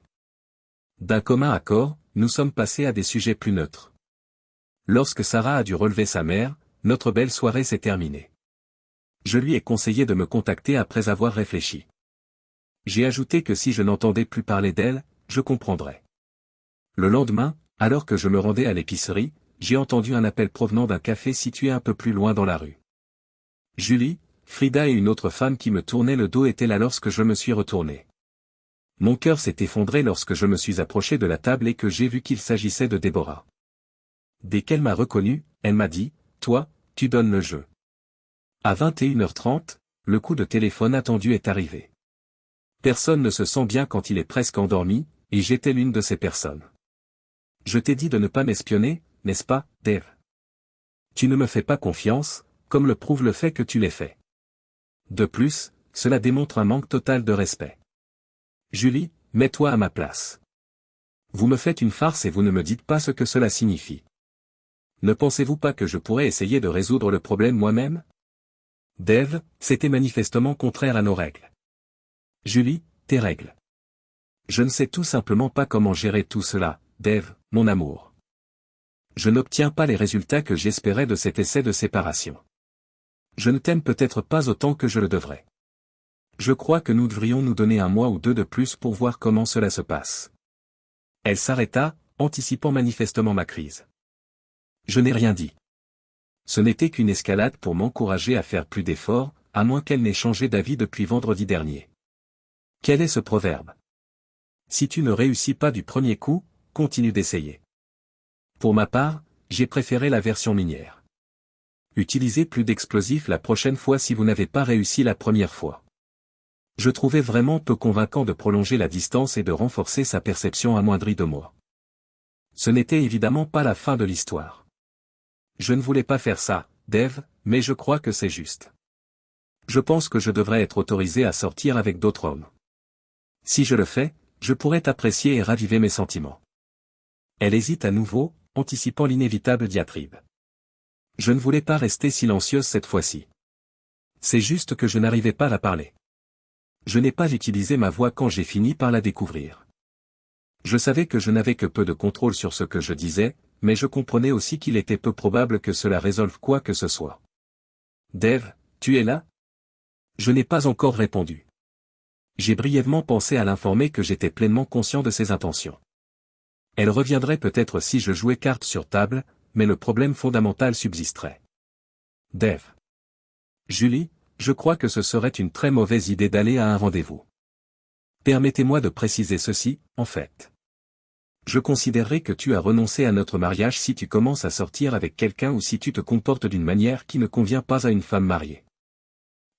S1: D'un commun accord, nous sommes passés à des sujets plus neutres. Lorsque Sarah a dû relever sa mère, notre belle soirée s'est terminée. Je lui ai conseillé de me contacter après avoir réfléchi. J'ai ajouté que si je n'entendais plus parler d'elle, je comprendrais. Le lendemain, alors que je me rendais à l'épicerie, j'ai entendu un appel provenant d'un café situé un peu plus loin dans la rue. Julie, Frida et une autre femme qui me tournait le dos étaient là lorsque je me suis retourné. Mon cœur s'est effondré lorsque je me suis approché de la table et que j'ai vu qu'il s'agissait de Déborah. Dès qu'elle m'a reconnu, elle m'a dit, « Toi, tu donnes le jeu. » À 21h30, le coup de téléphone attendu est arrivé. Personne ne se sent bien quand il est presque endormi, et j'étais l'une de ces personnes. Je t'ai dit de ne pas m'espionner, n'est-ce pas, Dave? Tu ne me fais pas confiance, comme le prouve le fait que tu l'aies fait. De plus, cela démontre un manque total de respect. Julie, mets-toi à ma place. Vous me faites une farce et vous ne me dites pas ce que cela signifie. Ne pensez-vous pas que je pourrais essayer de résoudre le problème moi-même? Dave, c'était manifestement contraire à nos règles. Julie, tes règles. Je ne sais tout simplement pas comment gérer tout cela, Dave, mon amour. Je n'obtiens pas les résultats que j'espérais de cet essai de séparation. Je ne t'aime peut-être pas autant que je le devrais. Je crois que nous devrions nous donner 1 mois ou 2 de plus pour voir comment cela se passe. Elle s'arrêta, anticipant manifestement ma crise. Je n'ai rien dit. Ce n'était qu'une escalade pour m'encourager à faire plus d'efforts, à moins qu'elle n'ait changé d'avis depuis vendredi dernier. Quel est ce proverbe? Si tu ne réussis pas du premier coup, continue d'essayer. Pour ma part, j'ai préféré la version minière. Utilisez plus d'explosifs la prochaine fois si vous n'avez pas réussi la première fois. Je trouvais vraiment peu convaincant de prolonger la distance et de renforcer sa perception amoindrie de moi. Ce n'était évidemment pas la fin de l'histoire. Je ne voulais pas faire ça, Dave, mais je crois que c'est juste. Je pense que je devrais être autorisé à sortir avec d'autres hommes. Si je le fais, je pourrais t'apprécier et raviver mes sentiments. Elle hésite à nouveau, anticipant l'inévitable diatribe. Je ne voulais pas rester silencieuse cette fois-ci. C'est juste que je n'arrivais pas à parler. Je n'ai pas utilisé ma voix quand j'ai fini par la découvrir. Je savais que je n'avais que peu de contrôle sur ce que je disais, mais je comprenais aussi qu'il était peu probable que cela résolve quoi que ce soit. Dave, tu es là? Je n'ai pas encore répondu. J'ai brièvement pensé à l'informer que j'étais pleinement conscient de ses intentions. Elle reviendrait peut-être si je jouais carte sur table, mais le problème fondamental subsisterait. Dave. Julie, je crois que ce serait une très mauvaise idée d'aller à un rendez-vous. Permettez-moi de préciser ceci, en fait. Je considérerais que tu as renoncé à notre mariage si tu commences à sortir avec quelqu'un ou si tu te comportes d'une manière qui ne convient pas à une femme mariée.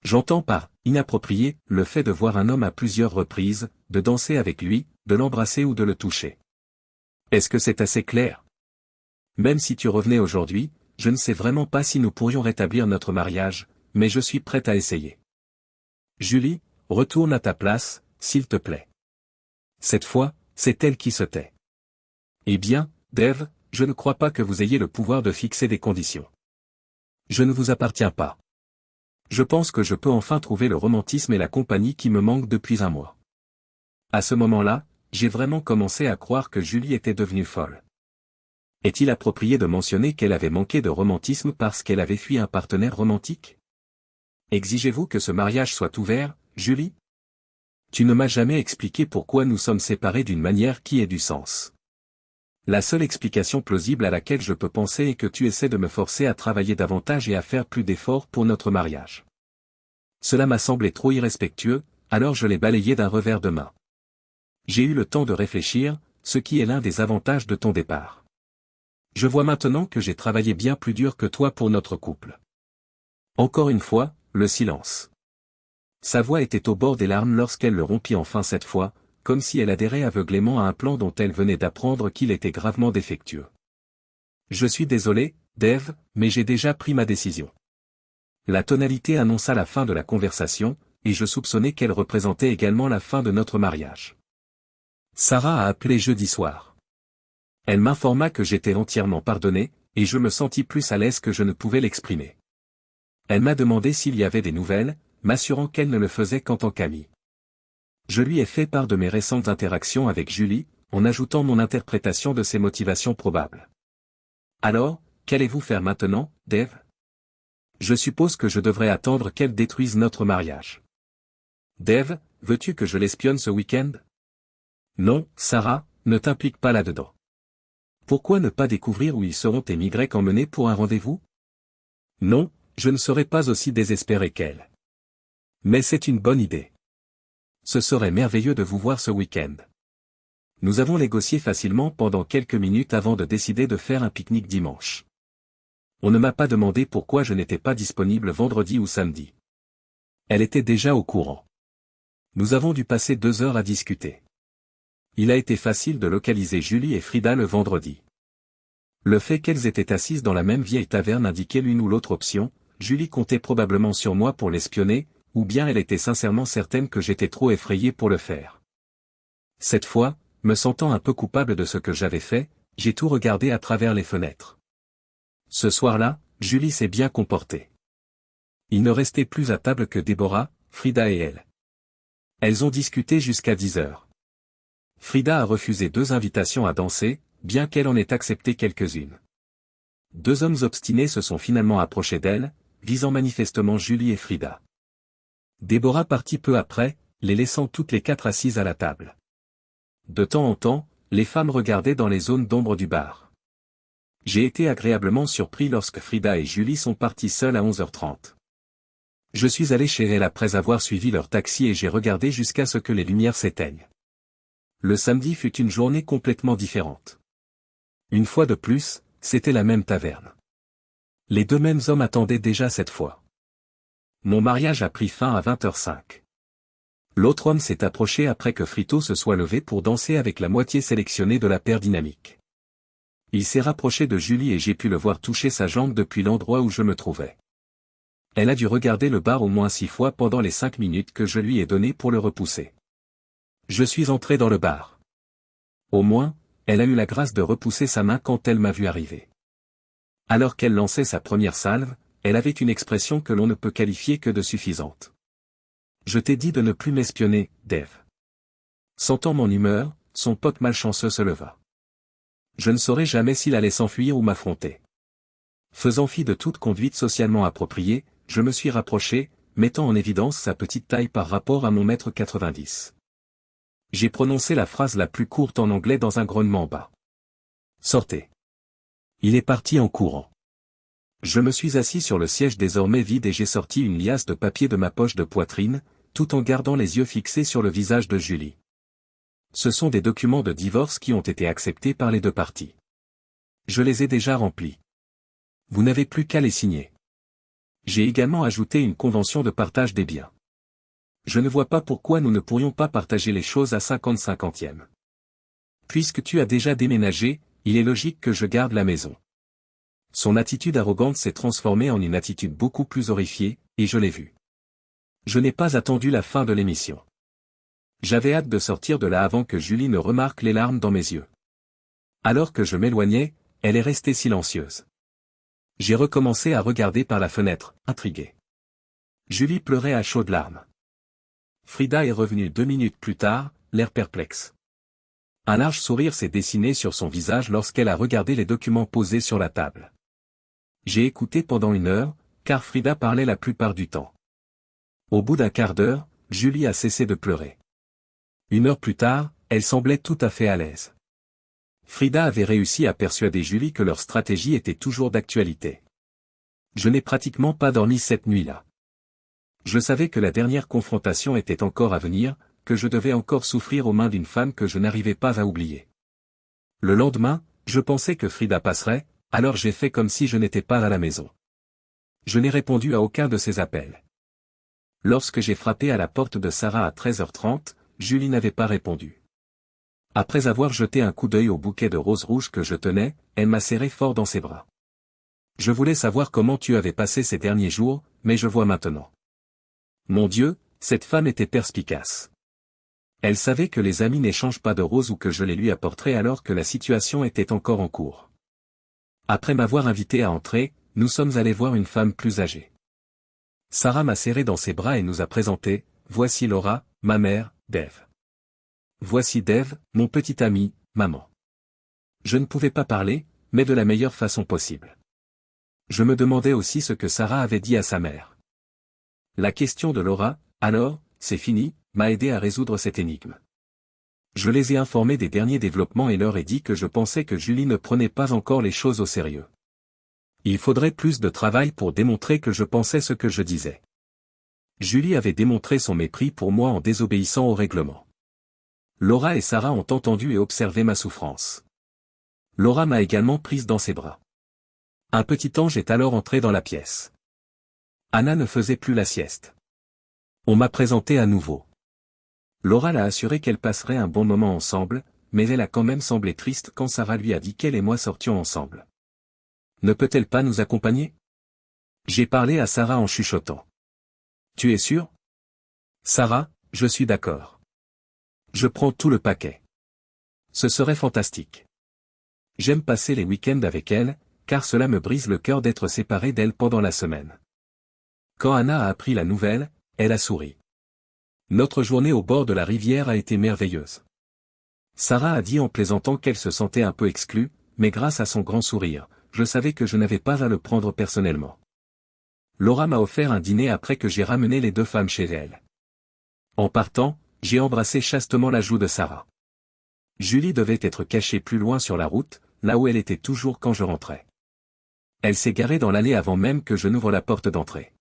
S1: J'entends par « inapproprié » le fait de voir un homme à plusieurs reprises, de danser avec lui, de l'embrasser ou de le toucher. Est-ce que c'est assez clair? Même si tu revenais aujourd'hui, je ne sais vraiment pas si nous pourrions rétablir notre mariage, mais je suis prête à essayer. Julie, retourne à ta place, s'il te plaît. Cette fois, c'est elle qui se tait. Eh bien, Dave, je ne crois pas que vous ayez le pouvoir de fixer des conditions. Je ne vous appartiens pas. Je pense que je peux enfin trouver le romantisme et la compagnie qui me manquent depuis 1 mois. À ce moment-là, j'ai vraiment commencé à croire que Julie était devenue folle. Est-il approprié de mentionner qu'elle avait manqué de romantisme parce qu'elle avait fui un partenaire romantique? Exigez-vous que ce mariage soit ouvert, Julie? Tu ne m'as jamais expliqué pourquoi nous sommes séparés d'une manière qui ait du sens. La seule explication plausible à laquelle je peux penser est que tu essaies de me forcer à travailler davantage et à faire plus d'efforts pour notre mariage. Cela m'a semblé trop irrespectueux, alors je l'ai balayé d'un revers de main. J'ai eu le temps de réfléchir, ce qui est l'un des avantages de ton départ. Je vois maintenant que j'ai travaillé bien plus dur que toi pour notre couple. Encore une fois, le silence. Sa voix était au bord des larmes lorsqu'elle le rompit enfin cette fois, comme si elle adhérait aveuglément à un plan dont elle venait d'apprendre qu'il était gravement défectueux. Je suis désolé, Dave, mais j'ai déjà pris ma décision. La tonalité annonça la fin de la conversation, et je soupçonnais qu'elle représentait également la fin de notre mariage. Sarah a appelé jeudi soir. Elle m'informa que j'étais entièrement pardonné, et je me sentis plus à l'aise que je ne pouvais l'exprimer. Elle m'a demandé s'il y avait des nouvelles, m'assurant qu'elle ne le faisait qu'en tant qu'amie. Je lui ai fait part de mes récentes interactions avec Julie, en ajoutant mon interprétation de ses motivations probables. Alors, qu'allez-vous faire maintenant, Dave? Je suppose que je devrais attendre qu'elle détruise notre mariage. Dave, veux-tu que je l'espionne ce week-end? Non, Sarah, ne t'implique pas là-dedans. Pourquoi ne pas découvrir où ils seront tes Y emmenés pour un rendez-vous? Non, je ne serai pas aussi désespéré qu'elle. Mais c'est une bonne idée. Ce serait merveilleux de vous voir ce week-end. Nous avons négocié facilement pendant quelques minutes avant de décider de faire un pique-nique dimanche. On ne m'a pas demandé pourquoi je n'étais pas disponible vendredi ou samedi. Elle était déjà au courant. Nous avons dû passer 2 heures à discuter. Il a été facile de localiser Julie et Frida le vendredi. Le fait qu'elles étaient assises dans la même vieille taverne indiquait l'une ou l'autre option. Julie comptait probablement sur moi pour l'espionner, ou bien elle était sincèrement certaine que j'étais trop effrayé pour le faire. Cette fois, me sentant un peu coupable de ce que j'avais fait, j'ai tout regardé à travers les fenêtres. Ce soir-là, Julie s'est bien comportée. Il ne restait plus à table que Déborah, Frida et elle. Elles ont discuté jusqu'à 10 heures. Frida a refusé 2 invitations à danser, bien qu'elle en ait accepté quelques-unes. 2 hommes obstinés se sont finalement approchés d'elle, visant manifestement Julie et Frida. Déborah partit peu après, les laissant toutes les 4 assises à la table. De temps en temps, les femmes regardaient dans les zones d'ombre du bar. J'ai été agréablement surpris lorsque Frida et Julie sont parties seules à 11h30. Je suis allé chez elle après avoir suivi leur taxi et j'ai regardé jusqu'à ce que les lumières s'éteignent. Le samedi fut une journée complètement différente. Une fois de plus, c'était la même taverne. Les 2 mêmes hommes attendaient déjà cette fois. Mon mariage a pris fin à 20h05. L'autre homme s'est approché après que Frito se soit levé pour danser avec la moitié sélectionnée de la paire dynamique. Il s'est rapproché de Julie et j'ai pu le voir toucher sa jambe depuis l'endroit où je me trouvais. Elle a dû regarder le bar au moins 6 fois pendant les 5 minutes que je lui ai données pour le repousser. Je suis entré dans le bar. Au moins, elle a eu la grâce de repousser sa main quand elle m'a vu arriver. Alors qu'elle lançait sa première salve, elle avait une expression que l'on ne peut qualifier que de suffisante. Je t'ai dit de ne plus m'espionner, Dave. Sentant mon humeur, son pote malchanceux se leva. Je ne saurais jamais s'il allait s'enfuir ou m'affronter. Faisant fi de toute conduite socialement appropriée, je me suis rapproché, mettant en évidence sa petite taille par rapport à mon 1,90 m. J'ai prononcé la phrase la plus courte en anglais dans un grognement bas. Sortez. Il est parti en courant. Je me suis assis sur le siège désormais vide et j'ai sorti une liasse de papier de ma poche de poitrine, tout en gardant les yeux fixés sur le visage de Julie. Ce sont des documents de divorce qui ont été acceptés par les 2 parties. Je les ai déjà remplis. Vous n'avez plus qu'à les signer. J'ai également ajouté une convention de partage des biens. Je ne vois pas pourquoi nous ne pourrions pas partager les choses à 50-50e. Puisque tu as déjà déménagé, il est logique que je garde la maison. Son attitude arrogante s'est transformée en une attitude beaucoup plus horrifiée, et je l'ai vue. Je n'ai pas attendu la fin de l'émission. J'avais hâte de sortir de là avant que Julie ne remarque les larmes dans mes yeux. Alors que je m'éloignais, elle est restée silencieuse. J'ai recommencé à regarder par la fenêtre, intrigué. Julie pleurait à chaudes larmes. Frida est revenue 2 minutes plus tard, l'air perplexe. Un large sourire s'est dessiné sur son visage lorsqu'elle a regardé les documents posés sur la table. J'ai écouté pendant 1 heure, car Frida parlait la plupart du temps. Au bout d'un quart d'heure, Julie a cessé de pleurer. 1 heure plus tard, elle semblait tout à fait à l'aise. Frida avait réussi à persuader Julie que leur stratégie était toujours d'actualité. Je n'ai pratiquement pas dormi cette nuit-là. Je savais que la dernière confrontation était encore à venir, que je devais encore souffrir aux mains d'une femme que je n'arrivais pas à oublier. Le lendemain, je pensais que Frida passerait, alors j'ai fait comme si je n'étais pas à la maison. Je n'ai répondu à aucun de ses appels. Lorsque j'ai frappé à la porte de Sarah à 13h30, Julie n'avait pas répondu. Après avoir jeté un coup d'œil au bouquet de roses rouges que je tenais, elle m'a serré fort dans ses bras. Je voulais savoir comment tu avais passé ces derniers jours, mais je vois maintenant. Mon Dieu, cette femme était perspicace. Elle savait que les amis n'échangent pas de roses ou que je les lui apporterais alors que la situation était encore en cours. Après m'avoir invité à entrer, nous sommes allés voir une femme plus âgée. Sarah m'a serré dans ses bras et nous a présenté, voici Laura, ma mère, Dave. Voici Dave, mon petit ami, maman. Je ne pouvais pas parler, mais de la meilleure façon possible. Je me demandais aussi ce que Sarah avait dit à sa mère. La question de Laura, alors, c'est fini, m'a aidé à résoudre cette énigme. Je les ai informés des derniers développements et leur ai dit que je pensais que Julie ne prenait pas encore les choses au sérieux. Il faudrait plus de travail pour démontrer que je pensais ce que je disais. Julie avait démontré son mépris pour moi en désobéissant au règlement. Laura et Sarah ont entendu et observé ma souffrance. Laura m'a également prise dans ses bras. Un petit ange est alors entré dans la pièce. Anna ne faisait plus la sieste. On m'a présenté à nouveau. Laura l'a assuré qu'elle passerait un bon moment ensemble, mais elle a quand même semblé triste quand Sarah lui a dit qu'elle et moi sortions ensemble. Ne peut-elle pas nous accompagner? J'ai parlé à Sarah en chuchotant. Tu es sûr? Sarah, je suis d'accord. Je prends tout le paquet. Ce serait fantastique. J'aime passer les week-ends avec elle, car cela me brise le cœur d'être séparé d'elle pendant la semaine. Quand Anna a appris la nouvelle, elle a souri. Notre journée au bord de la rivière a été merveilleuse. Sarah a dit en plaisantant qu'elle se sentait un peu exclue, mais grâce à son grand sourire, je savais que je n'avais pas à le prendre personnellement. Laura m'a offert un dîner après que j'ai ramené les deux femmes chez elle. En partant, j'ai embrassé chastement la joue de Sarah. Julie devait être cachée plus loin sur la route, là où elle était toujours quand je rentrais. Elle s'est garée dans l'allée avant même que je n'ouvre la porte d'entrée.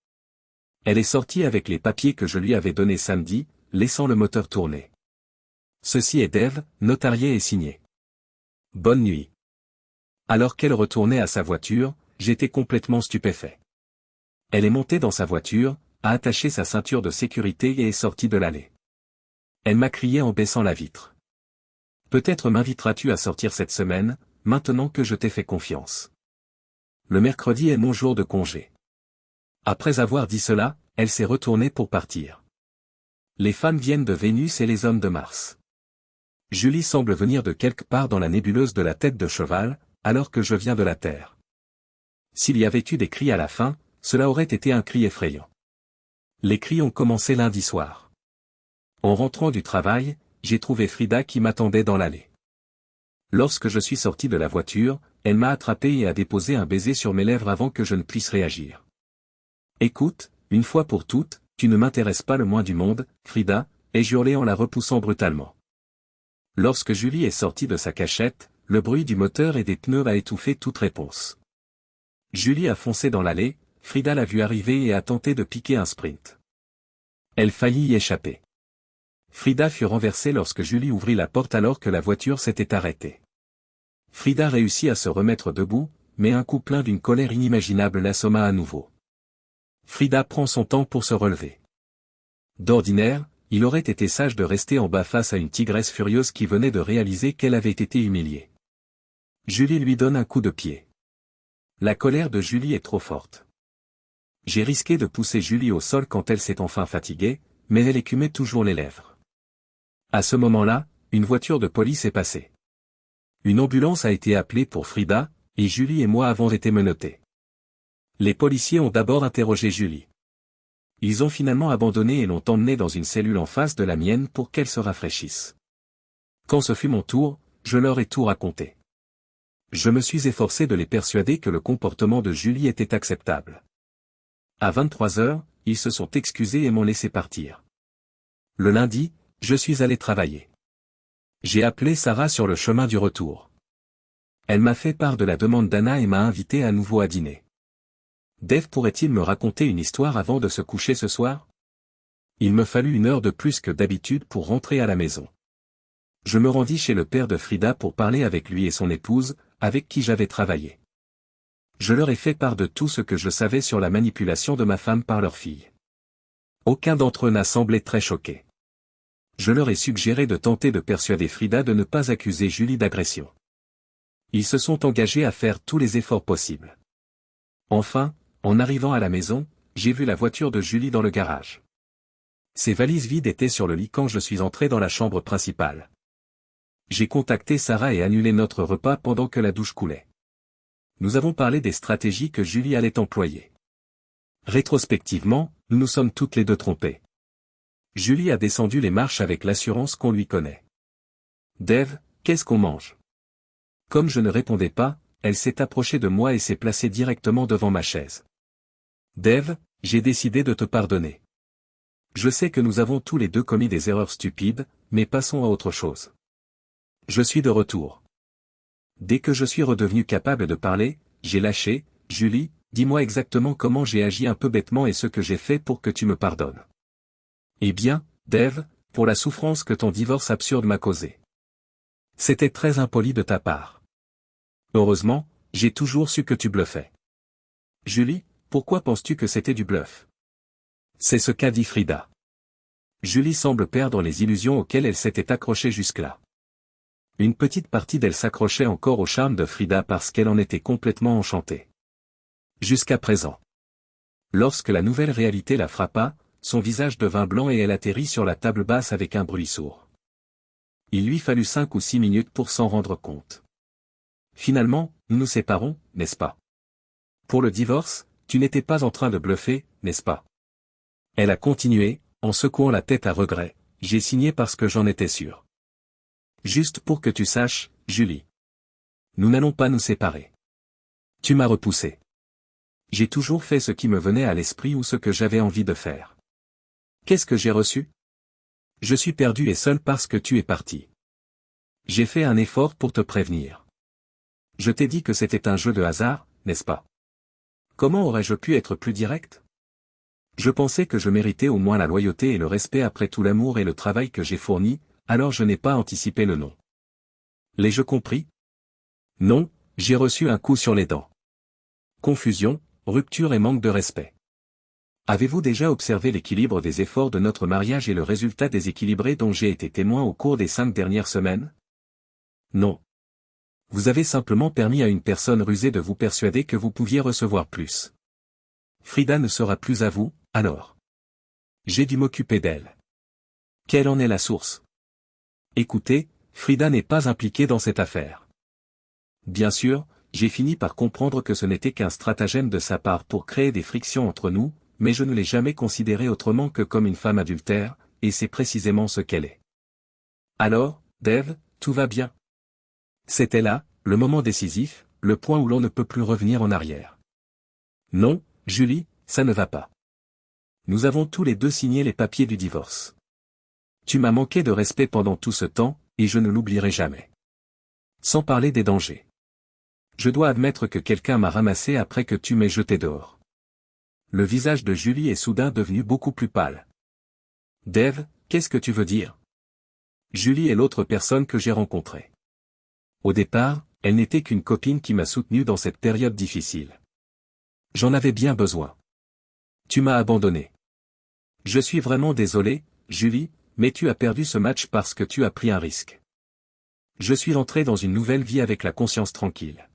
S1: Elle est sortie avec les papiers que je lui avais donnés samedi, laissant le moteur tourner. Ceci est Dave, notarié et signé. Bonne nuit. Alors qu'elle retournait à sa voiture, j'étais complètement stupéfait. Elle est montée dans sa voiture, a attaché sa ceinture de sécurité et est sortie de l'allée. Elle m'a crié en baissant la vitre. Peut-être m'inviteras-tu à sortir cette semaine, maintenant que je t'ai fait confiance. Le mercredi est mon jour de congé. Après avoir dit cela, elle s'est retournée pour partir. Les femmes viennent de Vénus et les hommes de Mars. Julie semble venir de quelque part dans la nébuleuse de la tête de cheval, alors que je viens de la Terre. S'il y avait eu des cris à la fin, cela aurait été un cri effrayant. Les cris ont commencé lundi soir. En rentrant du travail, j'ai trouvé Frida qui m'attendait dans l'allée. Lorsque je suis sorti de la voiture, elle m'a attrapé et a déposé un baiser sur mes lèvres avant que je ne puisse réagir. Écoute, une fois pour toutes, tu ne m'intéresses pas le moins du monde, Frida, ai-je hurlé en la repoussant brutalement. Lorsque Julie est sortie de sa cachette, le bruit du moteur et des pneus a étouffé toute réponse. Julie a foncé dans l'allée, Frida l'a vue arriver et a tenté de piquer un sprint. Elle faillit y échapper. Frida fut renversée lorsque Julie ouvrit la porte alors que la voiture s'était arrêtée. Frida réussit à se remettre debout, mais un coup plein d'une colère inimaginable l'assomma à nouveau. Frida prend son temps pour se relever. D'ordinaire, il aurait été sage de rester en bas face à une tigresse furieuse qui venait de réaliser qu'elle avait été humiliée. Julie lui donne un coup de pied. La colère de Julie est trop forte. J'ai risqué de pousser Julie au sol quand elle s'est enfin fatiguée, mais elle écumait toujours les lèvres. À ce moment-là, une voiture de police est passée. Une ambulance a été appelée pour Frida, et Julie et moi avons été menottés. Les policiers ont d'abord interrogé Julie. Ils ont finalement abandonné et l'ont emmenée dans une cellule en face de la mienne pour qu'elle se rafraîchisse. Quand ce fut mon tour, je leur ai tout raconté. Je me suis efforcé de les persuader que le comportement de Julie était acceptable. À 23 heures, ils se sont excusés et m'ont laissé partir. Le lundi, je suis allé travailler. J'ai appelé Sarah sur le chemin du retour. Elle m'a fait part de la demande d'Anna et m'a invité à nouveau à dîner. Dave pourrait-il me raconter une histoire avant de se coucher ce soir? Il me fallut 1 heure de plus que d'habitude pour rentrer à la maison. Je me rendis chez le père de Frida pour parler avec lui et son épouse, avec qui j'avais travaillé. Je leur ai fait part de tout ce que je savais sur la manipulation de ma femme par leur fille. Aucun d'entre eux n'a semblé très choqué. Je leur ai suggéré de tenter de persuader Frida de ne pas accuser Julie d'agression. Ils se sont engagés à faire tous les efforts possibles. Enfin, en arrivant à la maison, j'ai vu la voiture de Julie dans le garage. Ses valises vides étaient sur le lit quand je suis entré dans la chambre principale. J'ai contacté Sarah et annulé notre repas pendant que la douche coulait. Nous avons parlé des stratégies que Julie allait employer. Rétrospectivement, nous nous sommes toutes les deux trompées. Julie a descendu les marches avec l'assurance qu'on lui connaît. Dave, qu'est-ce qu'on mange? Comme je ne répondais pas, elle s'est approchée de moi et s'est placée directement devant ma chaise. Dave, j'ai décidé de te pardonner. Je sais que nous avons tous les deux commis des erreurs stupides, mais passons à autre chose. Je suis de retour. Dès que je suis redevenu capable de parler, j'ai lâché, Julie, dis-moi exactement comment j'ai agi un peu bêtement et ce que j'ai fait pour que tu me pardonnes. Eh bien, Dave, pour la souffrance que ton divorce absurde m'a causée. C'était très impoli de ta part. Heureusement, j'ai toujours su que tu bluffais. Julie, pourquoi penses-tu que c'était du bluff? C'est ce qu'a dit Frida. Julie semble perdre les illusions auxquelles elle s'était accrochée jusque-là. Une petite partie d'elle s'accrochait encore au charme de Frida parce qu'elle en était complètement enchantée. Jusqu'à présent. Lorsque la nouvelle réalité la frappa, son visage devint blanc et elle atterrit sur la table basse avec un bruit sourd. Il lui fallut 5 ou 6 minutes pour s'en rendre compte. Finalement, nous nous séparons, n'est-ce pas? Pour le divorce, tu n'étais pas en train de bluffer, n'est-ce pas? Elle a continué, en secouant la tête à regret, j'ai signé parce que j'en étais sûr. Juste pour que tu saches, Julie. Nous n'allons pas nous séparer. Tu m'as repoussé. J'ai toujours fait ce qui me venait à l'esprit ou ce que j'avais envie de faire. Qu'est-ce que j'ai reçu? Je suis perdu et seul parce que tu es parti. J'ai fait un effort pour te prévenir. Je t'ai dit que c'était un jeu de hasard, n'est-ce pas? Comment aurais-je pu être plus direct? Je pensais que je méritais au moins la loyauté et le respect après tout l'amour et le travail que j'ai fourni, alors je n'ai pas anticipé le non. L'ai-je compris? Non, j'ai reçu un coup sur les dents. Confusion, rupture et manque de respect. Avez-vous déjà observé l'équilibre des efforts de notre mariage et le résultat déséquilibré dont j'ai été témoin au cours des 5 dernières semaines? Non. Vous avez simplement permis à une personne rusée de vous persuader que vous pouviez recevoir plus. Frida ne sera plus à vous, alors. J'ai dû m'occuper d'elle. Quelle en est la source? Écoutez, Frida n'est pas impliquée dans cette affaire. Bien sûr, j'ai fini par comprendre que ce n'était qu'un stratagème de sa part pour créer des frictions entre nous, mais je ne l'ai jamais considérée autrement que comme une femme adultère, et c'est précisément ce qu'elle est. Alors, Dave, tout va bien. C'était là, le moment décisif, le point où l'on ne peut plus revenir en arrière. Non, Julie, ça ne va pas. Nous avons tous les deux signé les papiers du divorce. Tu m'as manqué de respect pendant tout ce temps, et je ne l'oublierai jamais. Sans parler des dangers. Je dois admettre que quelqu'un m'a ramassé après que tu m'aies jeté dehors. Le visage de Julie est soudain devenu beaucoup plus pâle. Dave, qu'est-ce que tu veux dire? Julie est l'autre personne que j'ai rencontrée. Au départ, elle n'était qu'une copine qui m'a soutenu dans cette période difficile. J'en avais bien besoin. Tu m'as abandonné. Je suis vraiment désolé, Julie, mais tu as perdu ce match parce que tu as pris un risque. Je suis rentré dans une nouvelle vie avec la conscience tranquille.